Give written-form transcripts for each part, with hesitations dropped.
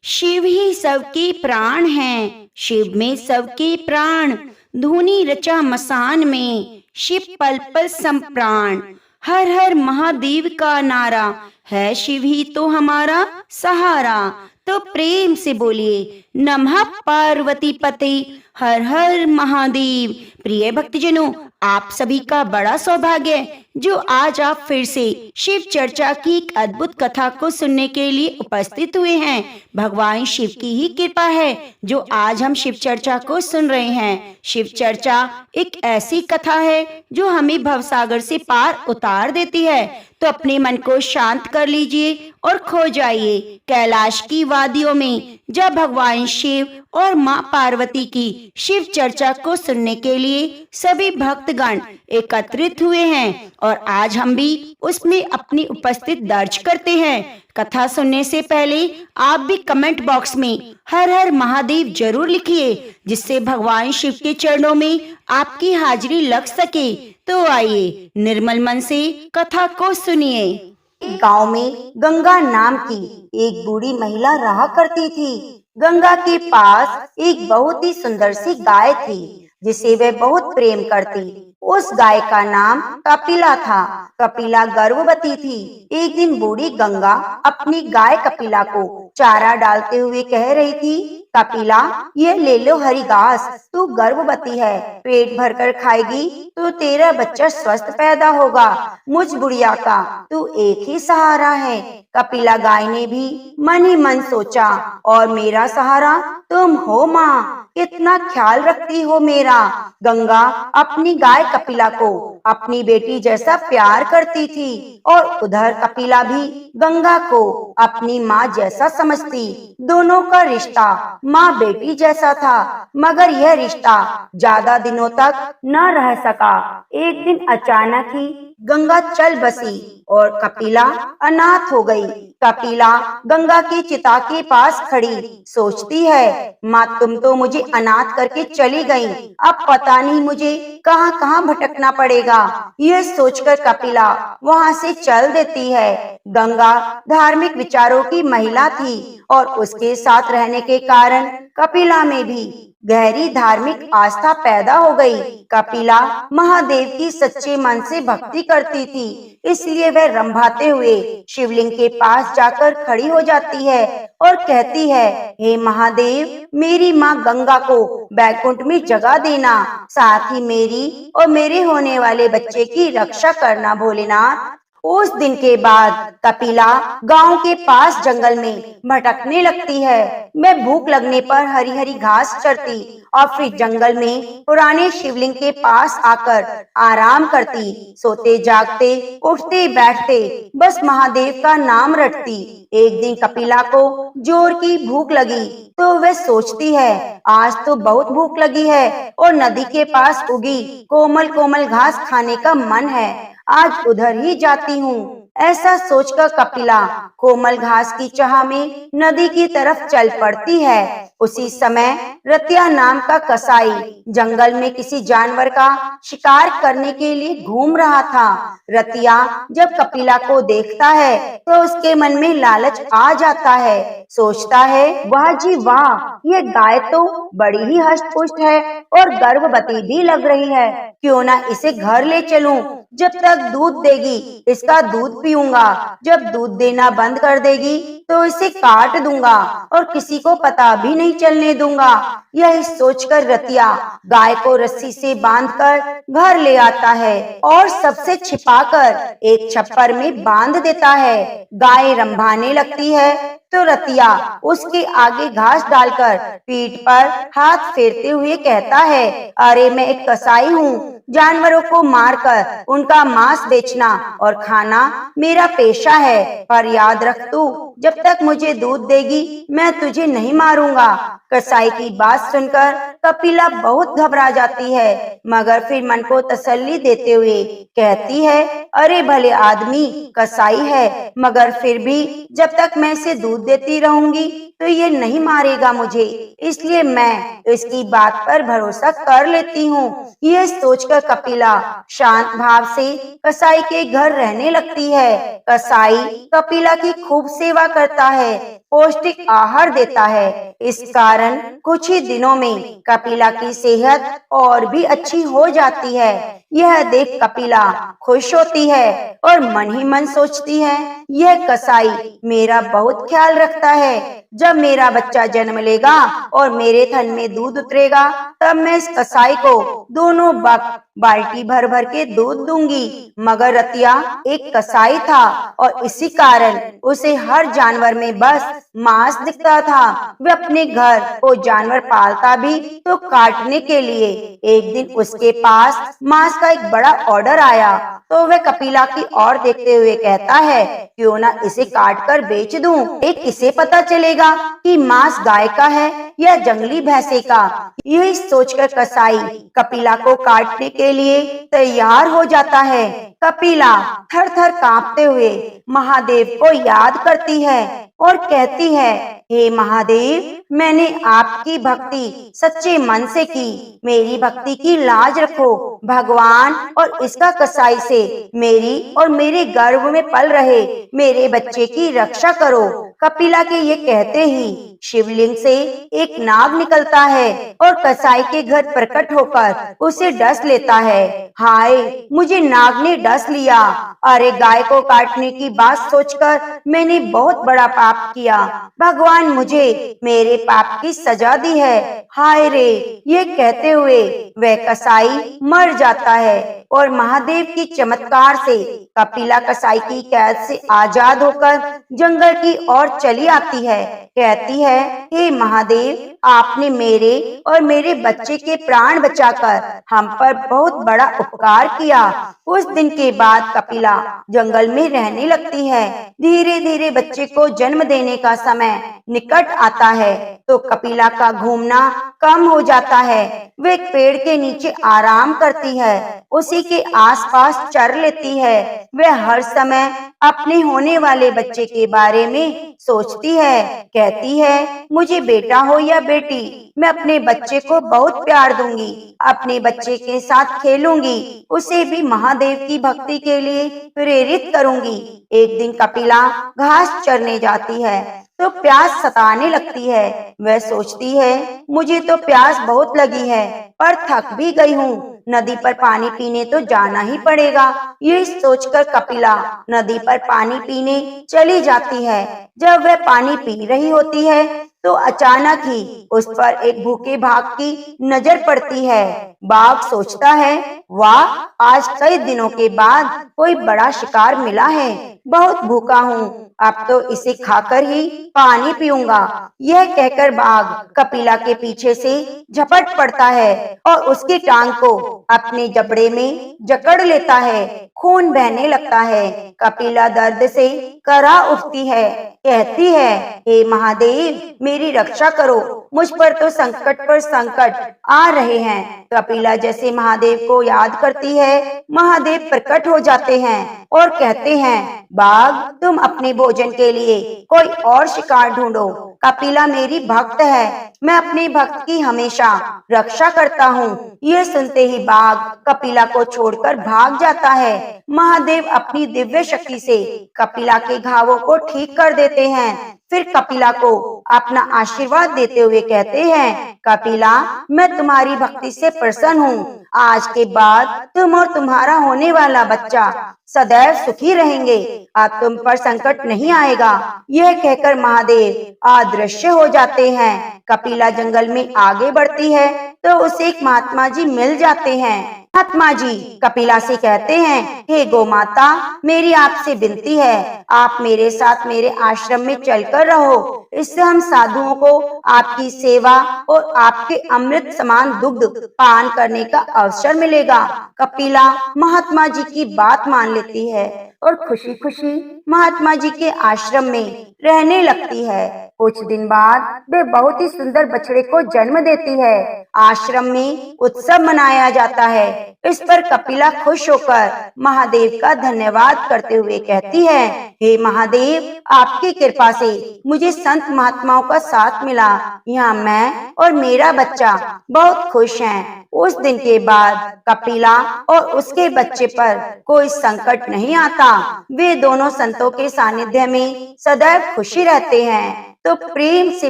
शिव ही सबके प्राण हैं, शिव में सबके प्राण। धूनी रचा मसान में, शिव पल पल संप्राण। हर हर महादेव का नारा है, शिव ही तो हमारा सहारा। तो प्रेम से बोलिए नमः पार्वती पते, हर हर महादेव। प्रिय भक्तजनों, आप सभी का बड़ा सौभाग्य है जो आज आप फिर से शिव चर्चा की एक अद्भुत कथा को सुनने के लिए उपस्थित हुए हैं। भगवान शिव की ही कृपा है जो आज हम शिव चर्चा को सुन रहे हैं। शिव चर्चा एक ऐसी कथा है जो हमें भवसागर से पार उतार देती है। तो अपने मन को शांत कर लीजिए और खो जाइए कैलाश की वादियों में, जब भगवान शिव और माँ पार्वती की शिव चर्चा को सुनने के लिए सभी भक्तगण एकत्रित हुए हैं। और आज हम भी उसमें अपनी उपस्थिति दर्ज करते हैं। कथा सुनने से पहले आप भी कमेंट बॉक्स में हर हर महादेव जरूर लिखिए, जिससे भगवान शिव के चरणों में आपकी हाजिरी लग सके। तो आइए निर्मल मन से कथा को सुनिए। गांव में गंगा नाम की एक बूढ़ी महिला रहा करती थी। गंगा के पास एक बहुत ही सुंदर सी गाय थी जिसे वह बहुत प्रेम करती। उस गाय का नाम कपिला था। कपिला गर्भवती थी। एक दिन बूढ़ी गंगा अपनी गाय कपिला को चारा डालते हुए कह रही थी, कपिला, ये ले लो हरी घास, तू गर्भवती है, पेट भरकर खाएगी तो तेरा बच्चा स्वस्थ पैदा होगा। मुझ बुढ़िया का तू एक ही सहारा है। कपिला गाय ने भी मन ही मन सोचा, और मेरा सहारा तुम हो माँ, कितना ख्याल रखती हो मेरा। गंगा अपनी गाय कपिला को अपनी बेटी जैसा प्यार करती थी, और उधर कपिला भी गंगा को अपनी माँ जैसा समझती। दोनों का रिश्ता माँ बेटी जैसा था, मगर यह रिश्ता ज्यादा दिनों तक न रह सका। एक दिन अचानक ही गंगा चल बसी और कपिला अनाथ हो गई। कपिला गंगा की चिता के पास खड़ी सोचती है, माँ तुम तो मुझे अनाथ करके चली गई, अब पता नहीं मुझे कहाँ कहाँ भटकना पड़ेगा। यह सोचकर कपिला वहाँ से चल देती है। गंगा धार्मिक विचारों की महिला थी, और उसके साथ रहने के कारण कपिला में भी गहरी धार्मिक आस्था पैदा हो गई। कपिला महादेव की सच्चे मन से भक्ति करती थी, इसलिए वह रंभाते हुए शिवलिंग के पास जाकर खड़ी हो जाती है और कहती है, हे महादेव, मेरी माँ गंगा को बैकुंठ में जगह देना, साथ ही मेरी और मेरे होने वाले बच्चे की रक्षा करना भोलेनाथ। उस दिन के बाद कपिला गांव के पास जंगल में भटकने लगती है। मैं भूख लगने पर हरी हरी घास चरती और फिर जंगल में पुराने शिवलिंग के पास आकर आराम करती। सोते जागते उठते बैठते बस महादेव का नाम रटती। एक दिन कपिला को जोर की भूख लगी तो वह सोचती है, आज तो बहुत भूख लगी है और नदी के पास उगी कोमल कोमल घास खाने का मन है, आज उधर ही जाती हूँ। ऐसा सोचकर कपिला कोमल घास की चाह में नदी की तरफ चल पड़ती है। उसी समय रतिया नाम का कसाई जंगल में किसी जानवर का शिकार करने के लिए घूम रहा था। रतिया जब कपिला को देखता है तो उसके मन में लालच आ जाता है। सोचता है, वाह जी वाह, ये गाय तो बड़ी ही हष्ट पुष्ट है और गर्भवती भी लग रही है, क्यों ना इसे घर ले चलूं। जब तक दूध देगी इसका दूध पीऊंगा, जब दूध देना बंद कर देगी तो इसे काट दूंगा और किसी को पता भी नहीं चलने दूंगा। यह सोचकर रतिया गाय को रस्सी से बांधकर घर ले आता है और सबसे छिपाकर एक छप्पर में बांध देता है। गाय रंभाने लगती है तो रतिया उसके आगे घास डालकर पीठ पर हाथ फेरते हुए कहता है, अरे मैं एक कसाई हूँ, जानवरों को मारकर उनका मांस बेचना और खाना मेरा पेशा है, पर याद रख तू जब तक मुझे दूध देगी मैं तुझे नहीं मारूंगा। कसाई की बात सुनकर कपिला बहुत घबरा जाती है, मगर फिर मन को तसल्ली देते हुए कहती है, अरे भले आदमी कसाई है, मगर फिर भी जब तक मैं इसे दूध देती रहूंगी तो ये नहीं मारेगा मुझे, इसलिए मैं इसकी बात पर भरोसा कर लेती हूँ। यह सोचकर सोचकर कपिला शांत भाव से कसाई के घर रहने लगती है। कसाई कपिला की खूब सेवा करता है, पौष्टिक आहार देता है। इस कारण कुछ ही दिनों में कपिला की सेहत और भी अच्छी हो जाती है। यह देख कपिला खुश होती है और मन ही मन सोचती है, यह कसाई मेरा बहुत ख्याल रखता है। जब मेरा बच्चा जन्म लेगा और मेरे थन में दूध उतरेगा, तब मैं इस कसाई को दोनों वक्त बाल्टी भर भर के दूध दूंगी। मगर रतिया एक कसाई था और इसी कारण उसे हर जानवर में बस मांस दिखता था। वह अपने घर वो जानवर पालता भी तो काटने के लिए। एक दिन उसके पास मांस का एक बड़ा ऑर्डर आया, तो वह कपिला की ओर देखते हुए कहता है, क्यों ना इसे काट कर बेच दूं। एक किसे पता चलेगा कि मांस गाय का है या जंगली भैंसे का। यही सोचकर कसाई कपिला को काटने के लिए तैयार हो जाता है। कपिला थर थर कांपते हुए महादेव को याद करती है और कहती है, हे महादेव, मैंने आपकी भक्ति सच्चे मन से की, मेरी भक्ति की लाज रखो। भगवान और इसका कसाई से मेरी और मेरे गर्भ में पल रहे मेरे बच्चे की रक्षा करो। कपिला के ये कहते ही शिवलिंग से एक नाग निकलता है और कसाई के घर प्रकट होकर उसे डस लेता है। हाय, मुझे नाग ने डस लिया। अरे, गाय को काटने की बात सोचकर मैंने बहुत बड़ा पाप किया। भगवान मुझे मेरे पाप की सजा दी है। हाय रे, ये कहते हुए वह कसाई मर जाता है और महादेव की चमत्कार से कपिला कसाई की कैद से आजाद होकर जंगल की ओर चली आती है। कहती है, हे महादेव, आपने मेरे और मेरे बच्चे के प्राण बचाकर हम पर बहुत बड़ा उपकार किया। उस दिन के बाद कपिला जंगल में रहने लगती है। धीरे धीरे बच्चे को जन्म देने का समय निकट आता है तो कपिला का घूमना कम हो जाता है। वे एक पेड़ के नीचे आराम करती है, उसी के आसपास चर लेती है। वह हर समय अपने होने वाले बच्चे के बारे में सोचती है। कहती है, मुझे बेटा हो या बेटी, मैं अपने बच्चे को बहुत प्यार दूंगी, अपने बच्चे के साथ खेलूंगी, उसे भी महादेव की भक्ति के लिए प्रेरित करूंगी। एक दिन कपिला घास चरने जाती है तो प्यास सताने लगती है। वह सोचती है, मुझे तो प्यास बहुत लगी है, पर थक भी गई हूँ, नदी पर पानी पीने तो जाना ही पड़ेगा। ये सोचकर कपिला नदी पर पानी पीने चली जाती है। जब वह पानी पी रही होती है तो अचानक ही उस पर एक भूखे बाघ की नजर पड़ती है। बाघ सोचता है, वाह, आज कई दिनों के बाद कोई बड़ा शिकार मिला है। बहुत भूखा हूँ, अब तो इसे खाकर ही पानी पीऊंगा। यह कहकर बाघ कपिला के पीछे से झपट पड़ता है और उसकी टांग को अपने जबड़े में जकड़ लेता है। खून बहने लगता है। कपिला दर्द से करा उठती है। कहती है, हे महादेव, मेरी रक्षा करो, मुझ पर तो संकट पर संकट आ रहे हैं। कपिला जैसे महादेव को याद करती है, महादेव प्रकट हो जाते हैं और कहते हैं, बाघ, तुम अपने भोजन के लिए कोई और शिकार ढूंढो। कपिला मेरी भक्त है, मैं अपने भक्त की हमेशा रक्षा करता हूँ। यह सुनते ही बाघ कपिला को छोड़कर भाग जाता है। महादेव अपनी दिव्य शक्ति से कपिला के घावों को ठीक कर देते हैं। फिर कपिला को अपना आशीर्वाद देते हुए कहते हैं, कपिला, मैं तुम्हारी भक्ति से प्रसन्न हूँ। आज के बाद तुम और तुम्हारा होने वाला बच्चा सदैव सुखी रहेंगे। अब तुम पर संकट नहीं आएगा। यह कहकर महादेव अदृश्य हो जाते हैं। कपिला जंगल में आगे बढ़ती है तो उसे एक महात्मा जी मिल जाते हैं। महात्मा जी कपिला से कहते हैं, हे गौ माता, मेरी आपसे विनती है, आप मेरे साथ मेरे आश्रम में चलकर रहो। इससे हम साधुओं को आपकी सेवा और आपके अमृत समान दुग्ध पान करने का अवसर मिलेगा। कपिला महात्मा जी की बात मान लेती है और खुशी खुशी महात्मा जी के आश्रम में रहने लगती है। कुछ दिन बाद वे बहुत ही सुंदर बछड़े को जन्म देती है। आश्रम में उत्सव मनाया जाता है। इस पर कपिला खुश होकर महादेव का धन्यवाद करते हुए कहती है, हे महादेव, आपकी कृपा से मुझे संत महात्माओं का साथ मिला। यहाँ मैं और मेरा बच्चा बहुत खुश हैं। उस दिन के बाद कपिला और उसके बच्चे पर कोई संकट नहीं आता। वे दोनों संतों के सानिध्य में सदैव खुशी रहते हैं। तो प्रेम से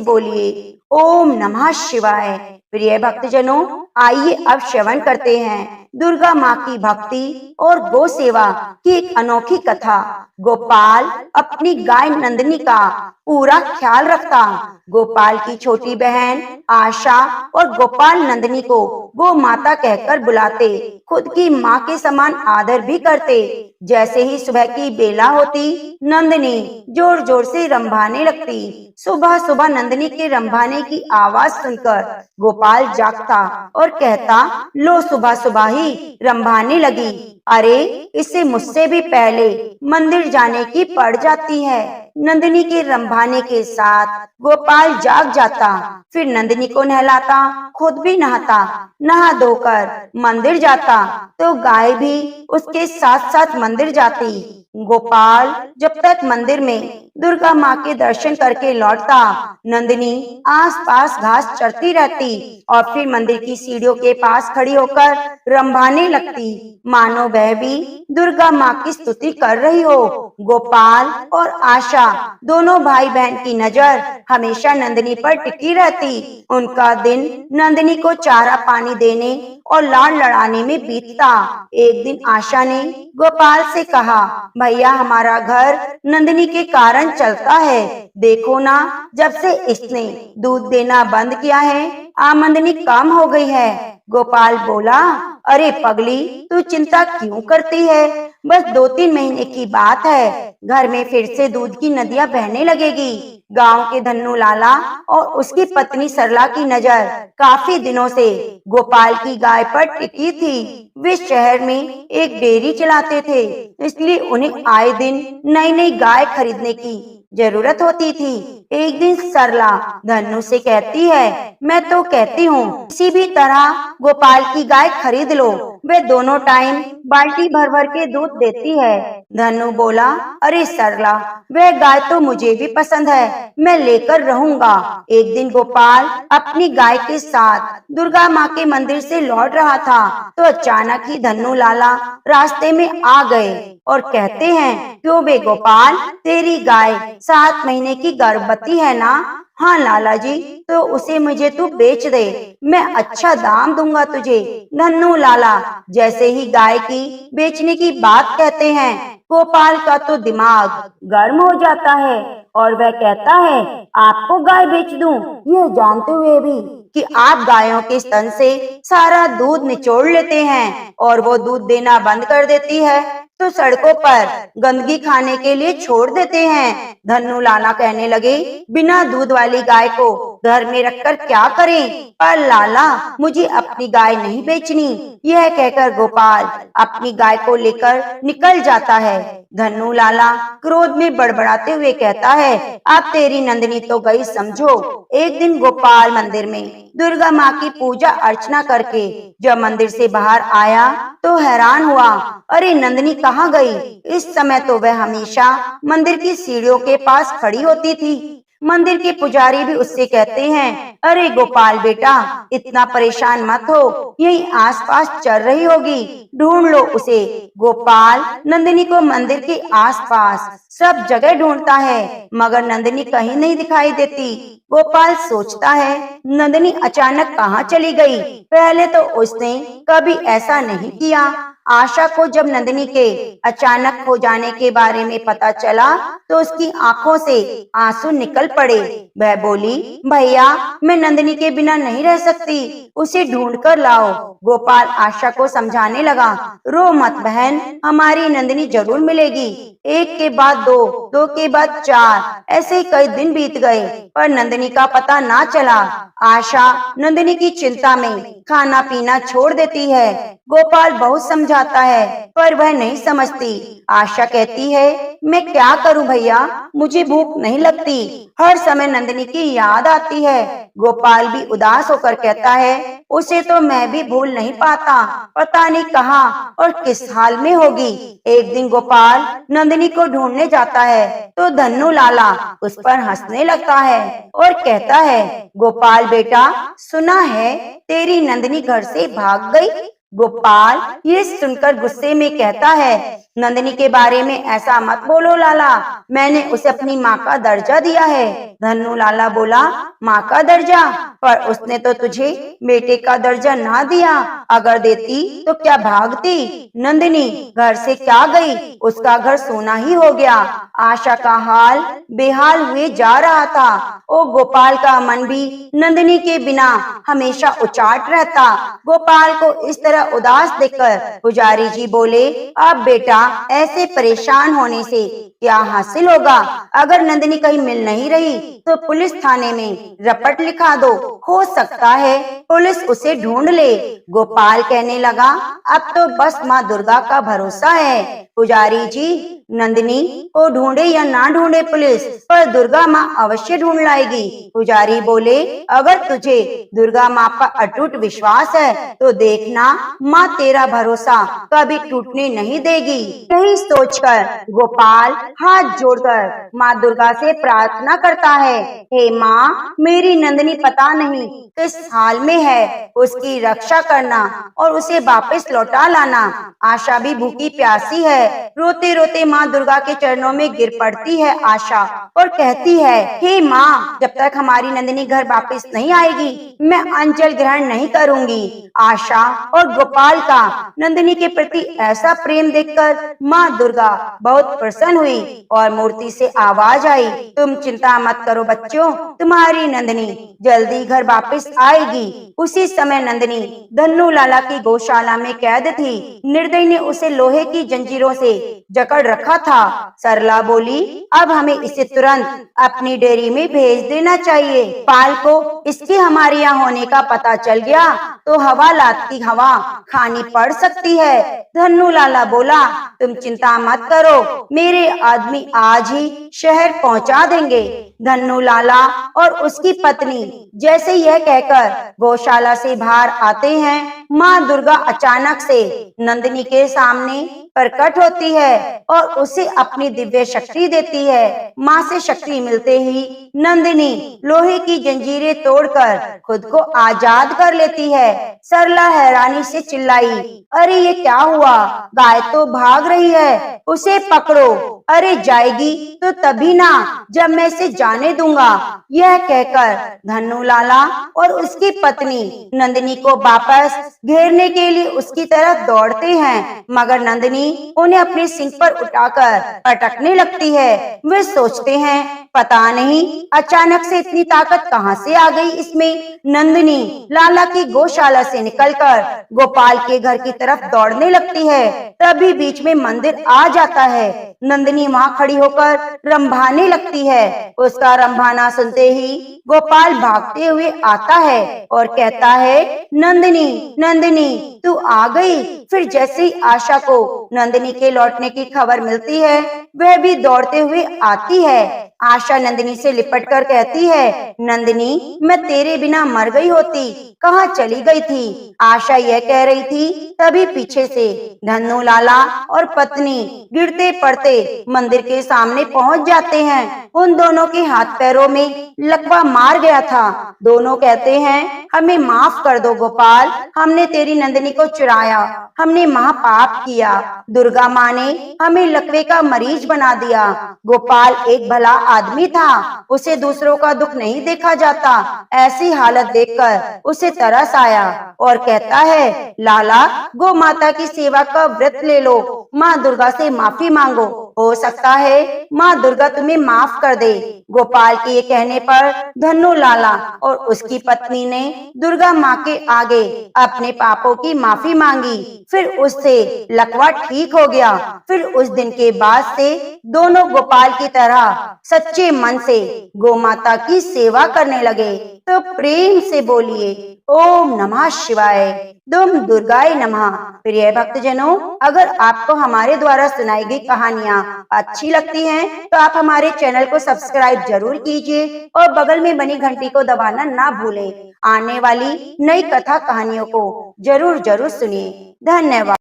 बोलिए ओम नमः शिवाय। प्रिय भक्तजनों, आइए अब श्रवण करते हैं दुर्गा माँ की भक्ति और गो सेवा की एक अनोखी कथा। गोपाल अपनी गाय नंदिनी का पूरा ख्याल रखता। गोपाल की छोटी बहन आशा और गोपाल नंदिनी को गो माता कहकर बुलाते, खुद की माँ के समान आदर भी करते। जैसे ही सुबह की बेला होती, नंदिनी जोर जोर से रंभाने लगती। सुबह सुबह नंदिनी के रंभाने की आवाज सुनकर गोपाल जागता और कहता, लो सुबह सुबह ही रंभाने लगी। अरे, इसे मुझसे भी पहले मंदिर जाने की पड़ जाती है। नंदिनी के रंभाने के साथ गोपाल जाग जाता। फिर नंदिनी को नहलाता, खुद भी नहाता, नहा धोकर मंदिर जाता तो गाय भी उसके साथ साथ मंदिर जाती। गोपाल जब तक मंदिर में दुर्गा माँ के दर्शन करके लौटता, नंदिनी आसपास घास चरती रहती और फिर मंदिर की सीढ़ियों के पास खड़ी होकर रंभाने लगती, मानो वह भी दुर्गा माँ की स्तुति कर रही हो। गोपाल और आशा दोनों भाई बहन की नजर हमेशा नंदिनी पर टिकी रहती। उनका दिन नंदिनी को चारा पानी देने और लाड़ लड़ाने में बीतता। एक दिन आशा ने गोपाल से कहा, भैया, हमारा घर नंदिनी के कारण चलता है। देखो ना, जब से इसने दूध देना बंद किया है, आमदनी कम हो गई है। गोपाल बोला, अरे पगली, तू चिंता क्यों करती है? बस 2-3 महीने की बात है, घर में फिर से दूध की नदियां बहने लगेगी। गांव के धन्नू लाला और उसकी पत्नी सरला की नजर काफी दिनों से गोपाल की गाय पर टिकी थी। वे शहर में एक डेयरी चलाते थे, इसलिए उन्हें आए दिन नई नई गाय खरीदने की जरूरत होती थी। एक दिन सरला धन्नू से कहती है, मैं तो कहती हूँ किसी भी तरह गोपाल की गाय खरीद लो, वे दोनों टाइम बाल्टी भर भर के दूध देती है। धन्नू बोला, अरे सरला, वह गाय तो मुझे भी पसंद है, मैं लेकर रहूंगा। एक दिन गोपाल अपनी गाय के साथ दुर्गा माँ के मंदिर से लौट रहा था तो अचानक ही धन्नू लाला रास्ते में आ गए और कहते हैं, क्यों बे गोपाल, तेरी गाय 7 महीने की गर्भवती है ना? हाँ लाला जी, तो उसे मुझे तू बेच दे, मैं अच्छा दाम दूंगा तुझे। धन्नू लाला जैसे ही गाय की बेचने की बात कहते हैं, गोपाल का तो दिमाग गर्म हो जाता है और वह कहता है, आपको गाय बेच दूं, यह जानते हुए भी कि आप गायों के स्तन से सारा दूध निचोड़ लेते हैं और वो दूध देना बंद कर देती है, तो सड़कों पर गंदगी खाने के लिए छोड़ देते हैं। धन्नू लाला कहने लगे, बिना दूध वाली गाय को घर में रखकर क्या करें? पर लाला, मुझे अपनी गाय नहीं बेचनी। यह कहकर गोपाल अपनी गाय को लेकर निकल जाता है। धन्नू लाला क्रोध में बड़बड़ाते हुए कहता है, अब तेरी नंदिनी तो गई समझो। एक दिन गोपाल मंदिर में दुर्गा माँ की पूजा अर्चना करके जब मंदिर से बाहर आया तो हैरान हुआ, अरे नंदिनी कहाँ गई? इस समय तो वह हमेशा मंदिर की सीढ़ियों के पास खड़ी होती थी। मंदिर के पुजारी भी उससे कहते हैं, अरे गोपाल बेटा, इतना परेशान मत हो, यही आसपास चल रही होगी, ढूंढ लो उसे। गोपाल नंदिनी को मंदिर के आसपास सब जगह ढूंढता है, मगर नंदिनी कहीं नहीं दिखाई देती। गोपाल सोचता है, नंदिनी अचानक कहाँ चली गई? पहले तो उसने कभी ऐसा नहीं किया। आशा को जब नंदिनी के अचानक खो जाने के बारे में पता चला तो उसकी आंखों से आंसू निकल पड़े। वह बोली, भैया, मैं नंदिनी के बिना नहीं रह सकती, उसे ढूंढ कर लाओ। गोपाल आशा को समझाने लगा, रो मत बहन, हमारी नंदिनी जरूर मिलेगी। एक के बाद दो, दो के बाद 4, ऐसे कई दिन बीत गए पर नंदिनी का पता ना चला। आशा नंदिनी की चिंता में खाना पीना छोड़ देती है। गोपाल बहुत समझाता है पर वह नहीं समझती। आशा कहती है, मैं क्या करूं भैया, मुझे भूख नहीं लगती, हर समय नंदिनी की याद आती है। गोपाल भी उदास होकर कहता है, उसे तो मैं भी भूल नहीं पाता, पता नहीं कहाँ और किस हाल में होगी। एक दिन गोपाल नंदिनी को ढूंढने जाता है तो धन्नू लाला उस पर हंसने लगता है और कहता है, गोपाल बेटा, सुना है तेरी नंदिनी घर से भाग गई। गोपाल ये सुनकर गुस्से में कहता है, नंदिनी के बारे में ऐसा मत बोलो लाला, मैंने उसे अपनी माँ का दर्जा दिया है। धन्नू लाला बोला, माँ का दर्जा? पर उसने तो तुझे बेटे का दर्जा ना दिया, अगर देती तो क्या भागती? नंदिनी घर से क्या गई? उसका घर सोना ही हो गया। आशा का हाल बेहाल हुए जा रहा था। ओ गोपाल का मन भी नंदिनी के बिना हमेशा उचाट रहता। गोपाल को इस तरह उदास देखकर पुजारी जी बोले, अब बेटा ऐसे परेशान होने से क्या हासिल होगा? अगर नंदिनी कहीं मिल नहीं रही तो पुलिस थाने में रपट लिखा दो, हो सकता है पुलिस उसे ढूंढ ले। गोपाल कहने लगा, अब तो बस माँ दुर्गा का भरोसा है। पुजारी जी, नंदिनी को ढूंढे या ना ढूंढे पुलिस, पर दुर्गा माँ अवश्य ढूंढ लाएगी। पुजारी बोले, अगर तुझे दुर्गा माँ पर अटूट विश्वास है तो देखना माँ तेरा भरोसा कभी टूटने नहीं देगी। यही सोचकर गोपाल हाथ जोड़कर माँ दुर्गा से प्रार्थना करता है, हे माँ, मेरी नंदिनी पता नहीं किस हाल में है, उसकी रक्षा करना और उसे वापस लौटा लाना। आशा भी भूखी प्यासी है। रोते रोते माँ दुर्गा के चरणों में गिर पड़ती है आशा और कहती है, हे माँ, जब तक हमारी नंदिनी घर वापस नहीं आएगी मैं अंजल ग्रहण नहीं करूंगी। आशा और गोपाल का नंदिनी के प्रति ऐसा प्रेम देखकर माँ दुर्गा बहुत प्रसन्न हुई और मूर्ति से आवाज आई, तुम चिंता मत करो बच्चों, तुम्हारी नंदिनी जल्दी घर वापस आएगी। उसी समय नंदिनी धन्नू लाला की गौशाला में कैद थी। निर्दयी ने उसे लोहे की जंजीरों से जकड़ रखा था। सरला बोली, अब हमें इसे तुरंत अपनी डेयरी में भेज देना चाहिए। पाल को इसके हमारे यहाँ होने का पता चल गया तो हवालात की हवा खानी पड़ सकती है। धन्नू लाला बोला, तुम चिंता मत करो, मेरे आदमी आज ही शहर पहुंचा देंगे। धन्नू लाला और उसकी पत्नी जैसे यह कहकर गौशाला से बाहर आते हैं, माँ दुर्गा अचानक से नंदिनी के सामने प्रकट होती है और उसे अपनी दिव्य शक्ति देती है। माँ से शक्ति मिलते ही नंदिनी लोहे की जंजीरें तोड़कर खुद को आजाद कर लेती है। सरला हैरानी से चिल्लाई, अरे ये क्या हुआ? गाय तो भाग रही है, उसे पकड़ो। अरे जाएगी तो तभी ना जब मैं इसे जाने दूंगा। यह कहकर धन्नू लाला और उसकी पत्नी नंदिनी को वापस घेरने के लिए उसकी तरफ दौड़ते हैं, मगर नंदिनी उन्हें अपने सिंह पर उठाकर पटकने लगती है। वे सोचते हैं, पता नहीं अचानक से इतनी ताकत कहां से आ गई इसमें। नंदिनी लाला की गौशाला से निकलकर गोपाल के घर की तरफ दौड़ने लगती है। तभी बीच में मंदिर आ जाता है। नंदिनी वहाँ खड़ी होकर रंभाने लगती है। उसका रंभाना सुनते ही गोपाल भागते हुए आता है और कहता है, नंदिनी, नंदिनी, तू आ गई। फिर जैसे ही आशा को नंदिनी के लौटने की खबर मिलती है, वह भी दौड़ते हुए आती है। आशा नंदिनी से लिपटकर कहती है, नंदिनी, मैं तेरे बिना मर गई होती, कहाँ चली गई थी? आशा यह कह रही थी, तभी पीछे से धन्नू लाला और पत्नी गिरते पड़ते मंदिर के सामने पहुंच जाते हैं। उन दोनों के हाथ पैरों में लकवा मार गया था। दोनों कहते हैं, हमें माफ कर दो गोपाल, हमने तेरी नंदिनी को चुराया, हमने महापाप किया। दुर्गा माँ ने हमें लकवे का मरीज बना दिया। गोपाल एक भला आदमी था, उसे दूसरों का दुख नहीं देखा जाता। ऐसी हालत देखकर उसे तरस आया और कहता है, लाला, गौ माता की सेवा का व्रत ले लो, माँ दुर्गा से माफी मांगो, हो सकता है माँ दुर्गा तुम्हें माफ कर दे। गोपाल के ये कहने पर धन्नू लाला और उसकी पत्नी ने दुर्गा माँ के आगे अपने पापों की माफी मांगी। फिर उससे लकवा ठीक हो गया। फिर उस दिन के बाद से दोनों गोपाल की तरह सच्चे मन से गौ माता की सेवा करने लगे। तो प्रेम से बोलिए ओम नमः शिवाय, दुम दुर्गाय नमः। प्रिय भक्तजनों, अगर आपको हमारे द्वारा सुनाई गई कहानियाँ अच्छी लगती हैं, तो आप हमारे चैनल को सब्सक्राइब जरूर कीजिए और बगल में बनी घंटी को दबाना ना भूलें। आने वाली नई कथा कहानियों को जरूर जरूर सुनिए। धन्यवाद।